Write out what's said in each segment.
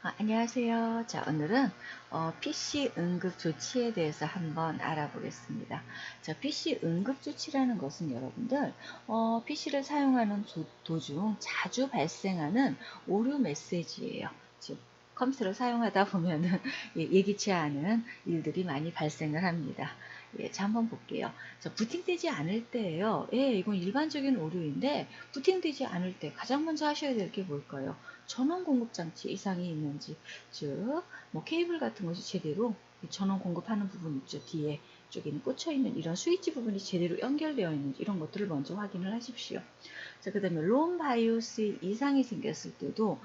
안녕하세요. 자, 오늘은 PC 응급조치에 대해서 한번 알아보겠습니다. 자, PC 응급조치라는 것은 여러분들 PC를 사용하는 도중 자주 발생하는 오류 메시지예요. 즉, 컴퓨터를 사용하다 보면은 예기치 않은 일들이 많이 발생을 합니다. 예, 자, 한번 볼게요. 자, 부팅되지 않을 때예요. 예, 이건 일반적인 오류인데 부팅되지 않을 때 가장 먼저 하셔야 될 게 뭘까요? 전원 공급 장치 이상이 있는지, 즉, 뭐 케이블 같은 것이 제대로 전원 공급하는 부분 있죠. 뒤에 쪽에는 꽂혀 있는 이런 스위치 부분이 제대로 연결되어 있는지 이런 것들을 먼저 확인을 하십시오. 자, 그 다음에 롬 바이오스 이상이 생겼을 때도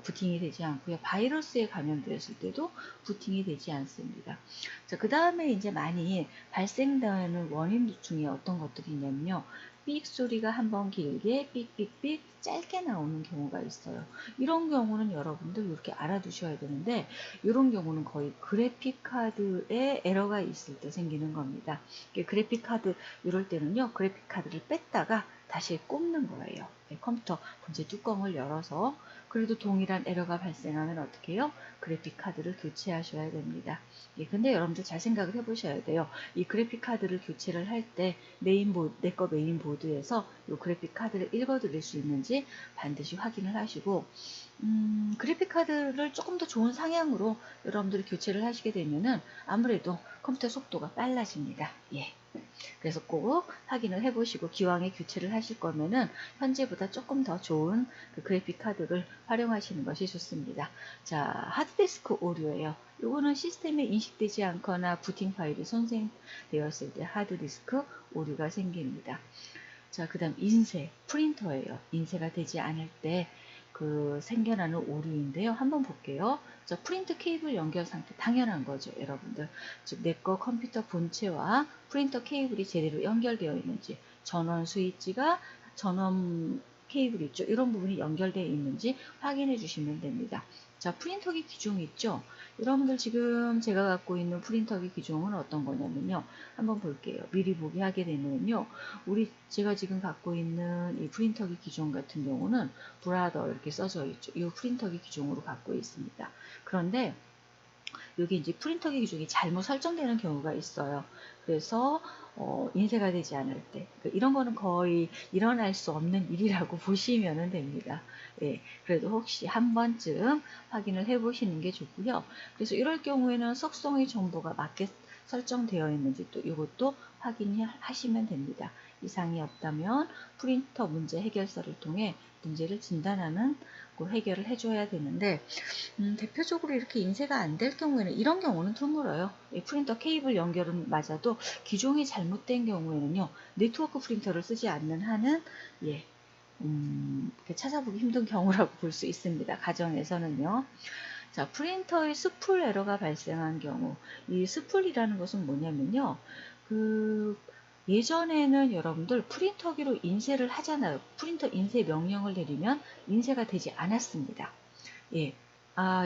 부팅이 되지 않고요. 바이러스에 감염되었을 때도 부팅이 되지 않습니다. 자, 그 다음에 이제 많이 발생되는 원인 중에 어떤 것들이 있냐면요. 삑 소리가 한번 길게 삑삑삑 짧게 나오는 경우가 있어요. 이런 경우는 여러분들 이렇게 알아두셔야 되는데 이런 경우는 거의 그래픽 카드에 에러가 있을 때 생기는 겁니다. 그래픽 카드 이럴 때는요. 그래픽 카드를 뺐다가 다시 꼽는 거예요. 컴퓨터 본체 뚜껑을 열어서 그래도 동일한 에러가 발생하면 어떻게 해요? 그래픽 카드를 교체하셔야 됩니다. 근데 여러분들 잘 생각을 해보셔야 돼요. 이 그래픽 카드를 교체를 할 때 내 거 메인보드에서 이 그래픽 카드를 읽어드릴 수 있는지 반드시 확인을 하시고 그래픽 카드를 조금 더 좋은 상향으로 여러분들이 교체를 하시게 되면은 아무래도 컴퓨터 속도가 빨라집니다. 예. 그래서 꼭 확인을 해보시고 기왕에 교체를 하실 거면은 현재보다 조금 더 좋은 그 그래픽 카드를 활용하시는 것이 좋습니다. 자, 하드디스크 오류예요. 이거는 시스템에 인식되지 않거나 부팅 파일이 손상되었을 때 하드디스크 오류가 생깁니다. 자, 그 다음 인쇄, 프린터예요. 인쇄가 되지 않을 때 그 생겨나는 오류인데요. 한번 볼게요. 자, 프린터 케이블 연결 상태 당연한 거죠, 여러분들. 즉, 내 거 컴퓨터 본체와 프린터 케이블이 제대로 연결되어 있는지, 전원 스위치가 전원 케이블 있죠. 이런 부분이 연결되어 있는지 확인해 주시면 됩니다. 자, 프린터기 기종이 있죠. 여러분들 지금 제가 갖고 있는 프린터기 기종은 어떤 거냐면요. 한번 볼게요. 미리 보기 하게 되면요. 제가 지금 갖고 있는 이 프린터기 기종 같은 경우는 브라더 이렇게 써져 있죠. 이 프린터기 기종으로 갖고 있습니다. 그런데 여기 이제 프린터기 기종이 잘못 설정되는 경우가 있어요. 그래서 인쇄가 되지 않을 때 이런 거는 거의 일어날 수 없는 일이라고 보시면 됩니다. 예, 그래도 혹시 한 번쯤 확인을 해 보시는 게 좋고요. 그래서 이럴 경우에는 속성의 정보가 맞게 설정되어 있는지 또 이것도 확인하시면 됩니다. 이상이 없다면 프린터 문제 해결서를 통해 문제를 진단하는 그 해결을 해줘야 되는데 대표적으로 이렇게 인쇄가 안 될 경우에는 이런 경우는 드물어요. 프린터 케이블 연결은 맞아도 기종이 잘못된 경우에는요. 네트워크 프린터를 쓰지 않는 한은 예, 찾아보기 힘든 경우라고 볼 수 있습니다. 가정에서는요. 자, 프린터의 스풀 에러가 발생한 경우 이 스풀이라는 것은 뭐냐면요. 그 예전에는 여러분들 프린터기로 인쇄를 하잖아요. 프린터 인쇄 명령을 내리면 인쇄가 되지 않았습니다. 예.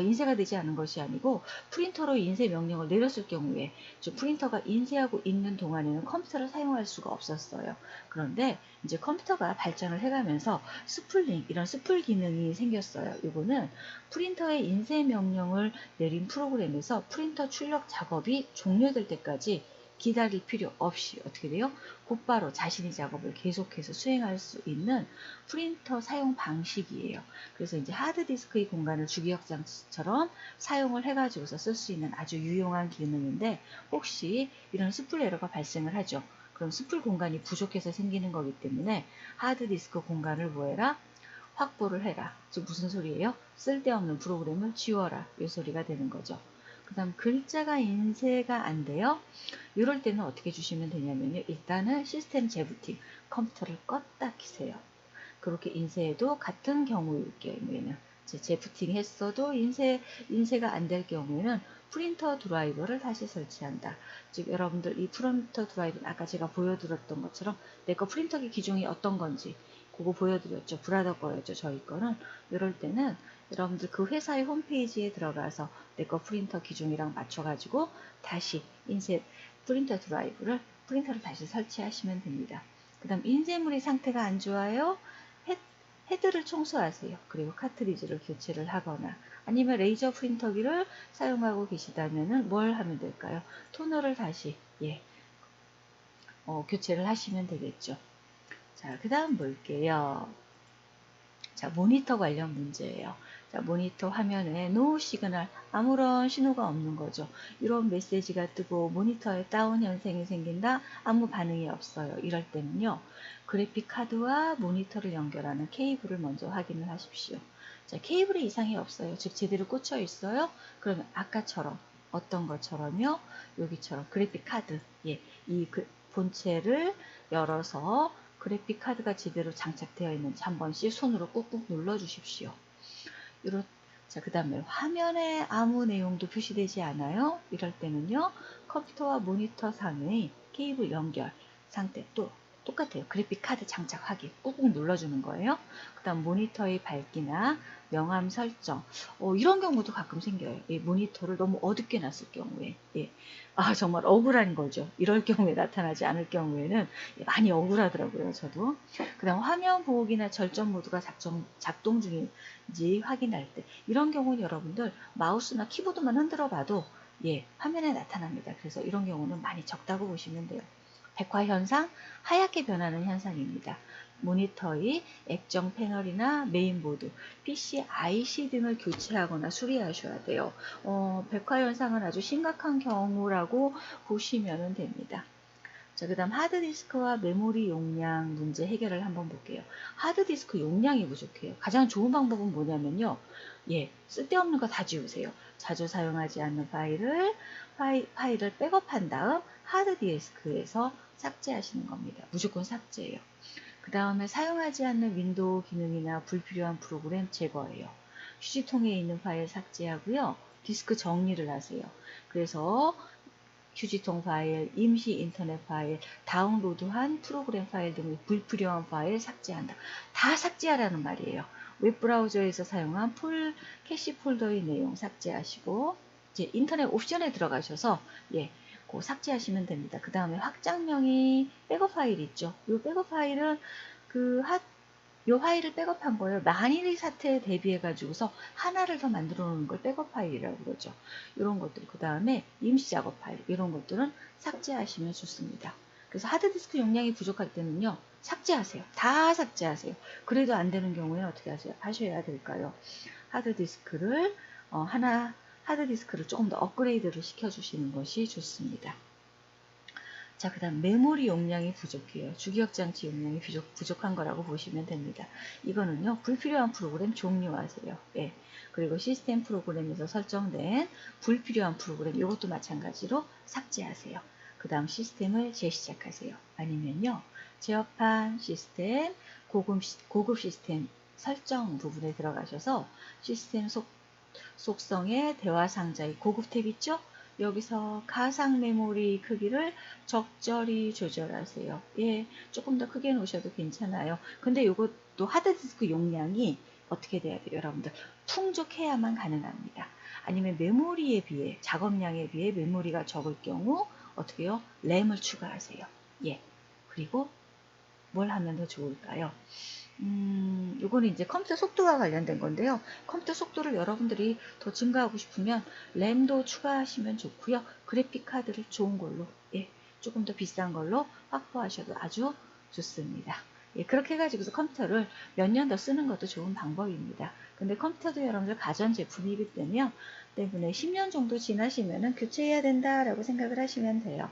인쇄가 되지 않은 것이 아니고 프린터로 인쇄 명령을 내렸을 경우에 프린터가 인쇄하고 있는 동안에는 컴퓨터를 사용할 수가 없었어요. 그런데 이제 컴퓨터가 발전을 해가면서 스풀링, 이런 스풀 기능이 생겼어요. 이거는 프린터의 인쇄 명령을 내린 프로그램에서 프린터 출력 작업이 종료될 때까지 기다릴 필요 없이 어떻게 돼요? 곧바로 자신의 작업을 계속해서 수행할 수 있는 프린터 사용 방식이에요. 그래서 이제 하드디스크의 공간을 주기억장처럼 사용을 해가지고서 쓸 수 있는 아주 유용한 기능인데 혹시 이런 스풀 에러가 발생을 하죠. 그럼 스풀 공간이 부족해서 생기는 거기 때문에 하드디스크 공간을 뭐해라? 확보를 해라. 즉 무슨 소리예요? 쓸데없는 프로그램을 지워라. 이 소리가 되는 거죠. 그 다음 글자가 인쇄가 안 돼요. 이럴 때는 어떻게 주시면 되냐면요. 일단은 시스템 재부팅, 컴퓨터를 껐다 키세요. 그렇게 인쇄해도 같은 경우일 경우에는 재부팅 했어도 인쇄가 안 될 경우에는 프린터 드라이버를 다시 설치한다. 즉 여러분들 이 프린터 드라이버는 아까 제가 보여드렸던 것처럼 내 거 프린터기 기종이 어떤 건지 그거 보여드렸죠. 브라더 거였죠. 저희 거는 이럴 때는 여러분들 그 회사의 홈페이지에 들어가서 내 거 프린터 기종이랑 맞춰가지고 다시 프린터를 다시 설치하시면 됩니다. 그 다음 인쇄물의 상태가 안 좋아요. 헤드를 청소하세요. 그리고 카트리지를 교체를 하거나 아니면 레이저 프린터기를 사용하고 계시다면은 뭘 하면 될까요? 토너를 다시 교체를 하시면 되겠죠. 자, 그 다음 볼게요. 자, 모니터 관련 문제예요. 자, 모니터 화면에 노 시그널, 아무런 신호가 없는 거죠. 이런 메시지가 뜨고 모니터에 다운 현상이 생긴다. 아무 반응이 없어요. 이럴 때는요. 그래픽 카드와 모니터를 연결하는 케이블을 먼저 확인을 하십시오. 자, 케이블에 이상이 없어요. 즉 제대로 꽂혀 있어요. 그러면 아까처럼 어떤 것처럼요. 여기처럼 그래픽 카드, 이 본체를 열어서 그래픽 카드가 제대로 장착되어 있는지 한 번씩 손으로 꾹꾹 눌러 주십시오. 자, 그 다음에 화면에 아무 내용도 표시되지 않아요. 이럴 때는요. 컴퓨터와 모니터 상의 케이블 연결 상태 또 똑같아요. 그래픽 카드 장착 확인 꾹꾹 눌러주는 거예요. 그 다음 모니터의 밝기나 명암 설정 이런 경우도 가끔 생겨요. 모니터를 너무 어둡게 놨을 경우에 정말 억울한 거죠. 이럴 경우에 나타나지 않을 경우에는 많이 억울하더라고요. 저도. 그 다음 화면 보호기나 절전 모드가 작동 중인지 확인할 때 이런 경우는 여러분들 마우스나 키보드만 흔들어 봐도 화면에 나타납니다. 그래서 이런 경우는 많이 적다고 보시면 돼요. 백화 현상, 하얗게 변하는 현상입니다. 모니터의 액정 패널이나 메인보드, PC, IC 등을 교체하거나 수리하셔야 돼요. 백화 현상은 아주 심각한 경우라고 보시면 됩니다. 자, 그 다음 하드디스크와 메모리 용량 문제 해결을 한번 볼게요. 하드디스크 용량이 부족해요. 가장 좋은 방법은 뭐냐면요. 쓸데없는 거 다 지우세요. 자주 사용하지 않는 파일을 백업한 다음 하드디스크에서 삭제하시는 겁니다. 무조건 삭제예요. 그 다음에 사용하지 않는 윈도우 기능이나 불필요한 프로그램 제거예요. 휴지통에 있는 파일 삭제하고요. 디스크 정리를 하세요. 그래서 휴지통 파일, 임시 인터넷 파일, 다운로드한 프로그램 파일 등의 불필요한 파일 삭제한다. 다 삭제하라는 말이에요. 웹브라우저에서 사용한 캐시 폴더의 내용 삭제하시고 이제 인터넷 옵션에 들어가셔서 그 삭제하시면 됩니다. 그 다음에 확장명의 백업 파일 있죠. 이 백업 파일은 이 파일을 백업한 거예요. 만일의 사태에 대비해 가지고서 하나를 더 만들어 놓는 걸 백업 파일이라고 그러죠. 이런 것들, 그 다음에 임시 작업 파일, 이런 것들은 삭제하시면 좋습니다. 그래서 하드디스크 용량이 부족할 때는요, 삭제하세요. 다 삭제하세요. 그래도 안 되는 경우에는 어떻게 하셔야 될까요? 하드디스크를 하드디스크를 조금 더 업그레이드를 시켜주시는 것이 좋습니다. 자, 그 다음 메모리 용량이 부족해요. 주기억장치 용량이 부족한 거라고 보시면 됩니다. 이거는요, 불필요한 프로그램 종료하세요. 그리고 시스템 프로그램에서 설정된 불필요한 프로그램, 이것도 마찬가지로 삭제하세요. 그 다음 시스템을 재시작하세요. 아니면요, 제어판 시스템, 고급 시스템 설정 부분에 들어가셔서 시스템 속성의 대화 상자의 고급 탭 있죠? 여기서 가상 메모리 크기를 적절히 조절하세요. 조금 더 크게 놓으셔도 괜찮아요. 근데 이것도 하드디스크 용량이 어떻게 돼야 돼요, 여러분들? 풍족해야만 가능합니다. 아니면 메모리에 비해, 작업량에 비해 메모리가 적을 경우 어떻게 해요? 램을 추가하세요. 그리고 뭘 하면 더 좋을까요? 요거는 이제 컴퓨터 속도와 관련된 건데요. 컴퓨터 속도를 여러분들이 더 증가하고 싶으면 램도 추가하시면 좋고요. 그래픽 카드를 좋은 걸로, 조금 더 비싼 걸로 확보하셔도 아주 좋습니다. 그렇게 해가지고서 컴퓨터를 몇 년 더 쓰는 것도 좋은 방법입니다. 근데 컴퓨터도 여러분들 가전제품이기 때문에 10년 정도 지나시면은 교체해야 된다라고 생각을 하시면 돼요.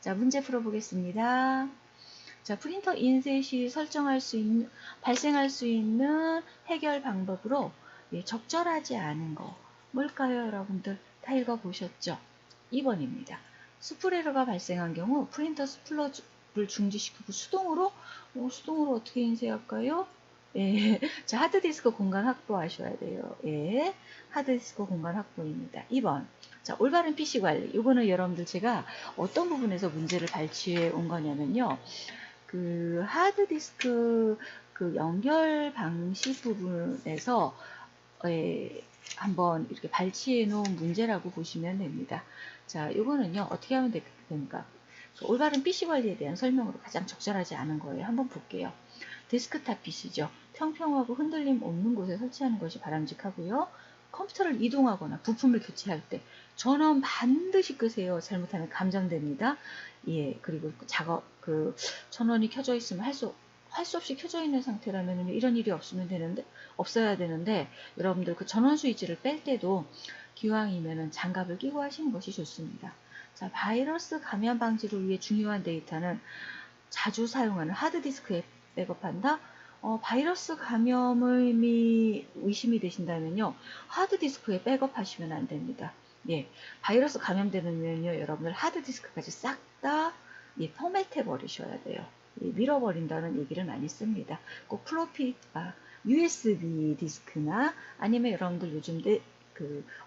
자, 문제 풀어보겠습니다. 자, 프린터 인셋이 발생할 수 있는 해결 방법으로 적절하지 않은 거 뭘까요, 여러분들? 다 읽어보셨죠? 2번입니다. 스프레러가 발생한 경우 프린터 스플러를 중지시키고 수동으로 어떻게 인쇄할까요? 자, 하드디스크 공간 확보하셔야 돼요. 하드디스크 공간 확보입니다. 2번. 자, 올바른 PC 관리. 이거는 여러분들 제가 어떤 부분에서 문제를 발치해 온 거냐면요. 그 하드디스크 그 연결 방식 부분에서 한번 이렇게 발치해 놓은 문제라고 보시면 됩니다. 자, 이거는요, 어떻게 하면 됩니까? 올바른 PC 관리에 대한 설명으로 가장 적절하지 않은 거예요. 한번 볼게요. 데스크탑 PC죠. 평평하고 흔들림 없는 곳에 설치하는 것이 바람직하고요. 컴퓨터를 이동하거나 부품을 교체할 때 전원 반드시 끄세요. 잘못하면 감전됩니다. 예, 그리고 전원이 켜져 있으면 할 수 없이 켜져 있는 상태라면 이런 일이 없어야 되는데, 여러분들 그 전원 스위치를 뺄 때도 기왕이면은 장갑을 끼고 하시는 것이 좋습니다. 자, 바이러스 감염 방지를 위해 중요한 데이터는 자주 사용하는 하드디스크에 백업한다? 바이러스 감염이 의심이 되신다면요, 하드디스크에 백업하시면 안 됩니다. 예, 바이러스 감염되면요, 여러분들 하드디스크까지 싹 다 포맷해 버리셔야 돼요. 예, 밀어버린다는 얘기를 많이 씁니다. 꼭 USB 디스크나 아니면 여러분들 요즘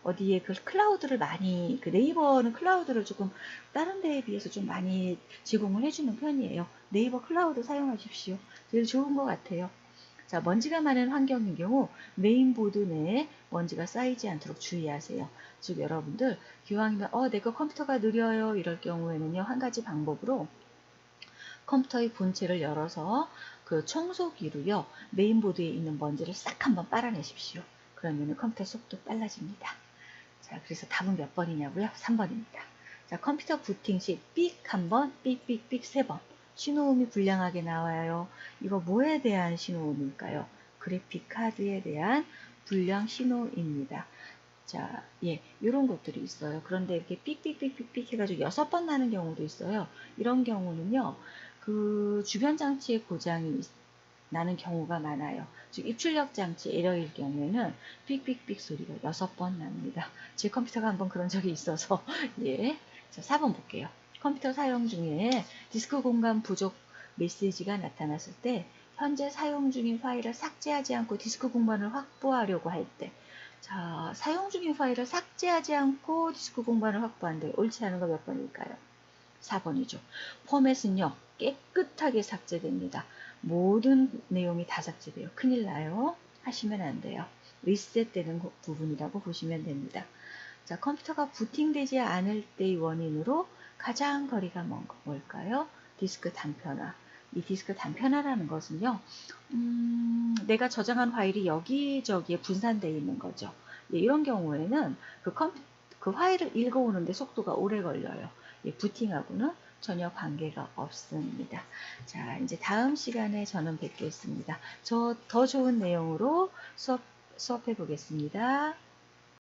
어디에 그 클라우드를 많이, 네이버는 클라우드를 조금 다른 데에 비해서 좀 많이 제공을 해주는 편이에요. 네이버 클라우드 사용하십시오. 제일 좋은 것 같아요. 자, 먼지가 많은 환경인 경우 메인보드 내에 먼지가 쌓이지 않도록 주의하세요. 즉 여러분들 기왕이면 내가 컴퓨터가 느려요 이럴 경우에는요, 한 가지 방법으로 컴퓨터의 본체를 열어서 그 청소기로요, 메인보드에 있는 먼지를 싹 한번 빨아내십시오. 그러면 컴퓨터 속도 빨라집니다. 자, 그래서 답은 몇 번이냐고요? 3번입니다. 자, 컴퓨터 부팅 시 삑 한 번, 삑삑삑 3번. 신호음이 불량하게 나와요. 이거 뭐에 대한 신호음일까요? 그래픽 카드에 대한 불량 신호입니다. 자, 예, 이런 것들이 있어요. 그런데 이렇게 삑삑삑삑삑 해가지고 6번 나는 경우도 있어요. 이런 경우는요, 그 주변 장치의 고장이 나는 경우가 많아요. 즉 입출력 장치 에러일 경우에는 삑삑삑 소리가 6번 납니다. 제 컴퓨터가 한번 그런 적이 있어서 예. 자, 4번 볼게요. 컴퓨터 사용 중에 디스크 공간 부족 메시지가 나타났을 때 현재 사용 중인 파일을 삭제하지 않고 디스크 공간을 확보하려고 할 때, 자, 사용 중인 파일을 삭제하지 않고 디스크 공간을 확보한대. 옳지 않은 거 몇 번일까요? 4번이죠. 포맷은요, 깨끗하게 삭제됩니다. 모든 내용이 다 삭제돼요. 큰일 나요. 하시면 안 돼요. 리셋되는 부분이라고 보시면 됩니다. 자, 컴퓨터가 부팅되지 않을 때의 원인으로 가장 거리가 뭘까요? 디스크 단편화. 이 디스크 단편화라는 것은요, 내가 저장한 파일이 여기저기에 분산되어 있는 거죠. 예, 이런 경우에는 그 파일을 읽어오는데 속도가 오래 걸려요. 예, 부팅하고는 전혀 관계가 없습니다. 자, 이제 다음 시간에 저는 뵙겠습니다. 더 좋은 내용으로 수업해 보겠습니다.